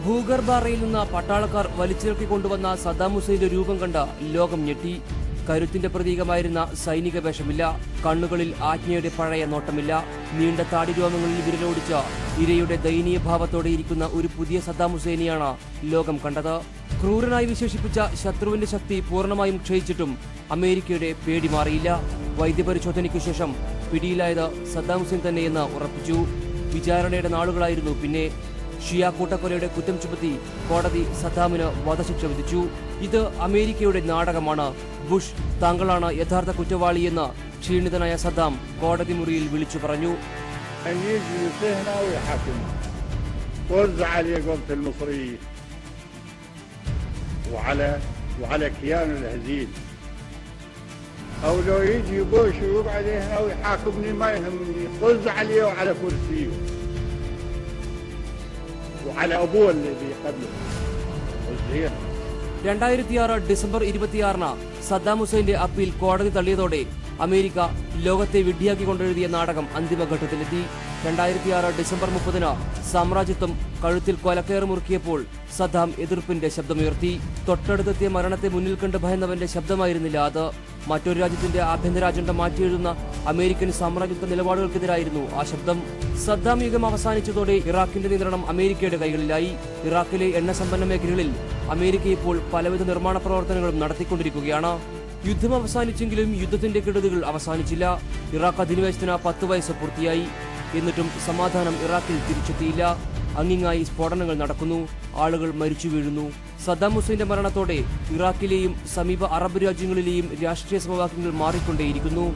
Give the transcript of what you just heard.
ഭൂഗർഭറയിൽ നിന്ന് പട്ടാളക്കാർ വലിച്ചിറക്കി കൊണ്ടുവന്ന സദ്ദാം ഹുസൈന്റെ രൂപം കണ്ട ലോകം ഞെട്ടി. കരുത്തിന്റെ പ്രതീകമായിരുന്ന സൈനിക വേഷമില്ല, കണ്ണുകളിൽ ആജ്ഞയുടെ പഴയ നോട്ടമില്ല, നീണ്ട താടിരോമങ്ങളിൽ വിരലോടിച്ച ഇരയുടെ ദയനീയ ഭാവത്തോടെ ഇരിക്കുന്ന ഒരു പുതിയ സദ്ദാം ഹുസൈനെയാണ് ലോകം കണ്ടത്. ക്രൂരനായി വിശേഷിപ്പിച്ച ശത്രുവിന്റെ ശക്തി പൂർണ്ണമായും ക്ഷയിച്ചിട്ടും അമേരിക്കയുടെ പേടി മാറിയില്ല. വൈദ്യപരിശോധനയ്ക്കു ശേഷം പിടിയിലായത് സദ്ദാം ഹുസൈൻ തന്നെയെന്ന് ഉറപ്പിച്ചു. വിചാരണയുടെ നാളുകളായിരുന്നു പിന്നെ. ഷിയ കൂട്ടക്കൊലയുടെ കുറ്റം ചുമത്തി കോടതി സദ്ദാമിന് വധശിക്ഷ വിധിച്ചു. ഇത് അമേരിക്കയുടെ നാടകമാണ്. ബുഷ് താങ്കളാണ് യഥാർത്ഥ കുറ്റവാളിയെന്ന് ക്ഷീണിതനായ സദ്ദാം കോടതി മുറിയിൽ വിളിച്ചു പറഞ്ഞു. أو لو يجي بوش ويقعد هنا ويحاكمني ما يهمني، طز عليه وعلى كرسيه وعلى أبوه اللي قبله. 2006 ഡിസംബർ 26 സദ്ദാം ഹുസൈന്റെ അപ്പീൽ കോടതി തള്ളിയതോടെ അമേരിക്ക ലോകത്തെ വിഡ്ഢിയാക്കിക്കൊണ്ടെഴുതിയ നാടകം അന്തിമഘട്ടത്തിലെത്തി. 2006 ഡിസംബർ 30 സാമ്രാജ്യത്വം കഴുത്തിൽ കൊലക്കയറ് മുറുക്കിയപ്പോൾ സദ്ദാം എതിർപ്പിന്റെ ശബ്ദമുയർത്തി. തൊട്ടടുത്തെത്തിയ മരണത്തെ മുന്നിൽ കണ്ട് ഭയന്നവന്റെ ശബ്ദമായിരുന്നില്ല അത്. മറ്റൊരു രാജ്യത്തിന്റെ ആഭ്യന്തര അജണ്ട മാറ്റിയെഴുതുന്ന അമേരിക്കൻ സാമ്രാജ്യത്വ നിലപാടുകൾക്കെതിരായിരുന്നു ആ ശബ്ദം. സദ്ദാം യുഗം അവസാനിച്ചതോടെ ഇറാഖിന്റെ നിയന്ത്രണം അമേരിക്കയുടെ കൈകളിലായി. ഇറാഖിലെ എണ്ണസമ്പന്ന മേഖലകളിൽ അമേരിക്ക ഇപ്പോൾ പലവിധ നിർമ്മാണ പ്രവർത്തനങ്ങളും നടത്തിക്കൊണ്ടിരിക്കുകയാണ്. യുദ്ധം അവസാനിച്ചെങ്കിലും യുദ്ധത്തിന്റെ കെടുതികൾ അവസാനിച്ചില്ല. ഇറാഖ് അധിനിവേശത്തിന് 10 വയസ്സ് പൂർത്തിയായി. എന്നിട്ടും സമാധാനം ഇറാഖിൽ തിരിച്ചെത്തിയില്ല. അങ്ങിങ്ങായി സ്ഫോടനങ്ങൾ നടക്കുന്നു, ആളുകൾ മരിച്ചു വീഴുന്നു. സദ്ദാം ഹുസൈന്റെ മരണത്തോടെ ഇറാഖിലെയും സമീപ അറബ് രാജ്യങ്ങളിലെയും രാഷ്ട്രീയ സമവാക്യങ്ങൾ മാറിക്കൊണ്ടേയിരിക്കുന്നു.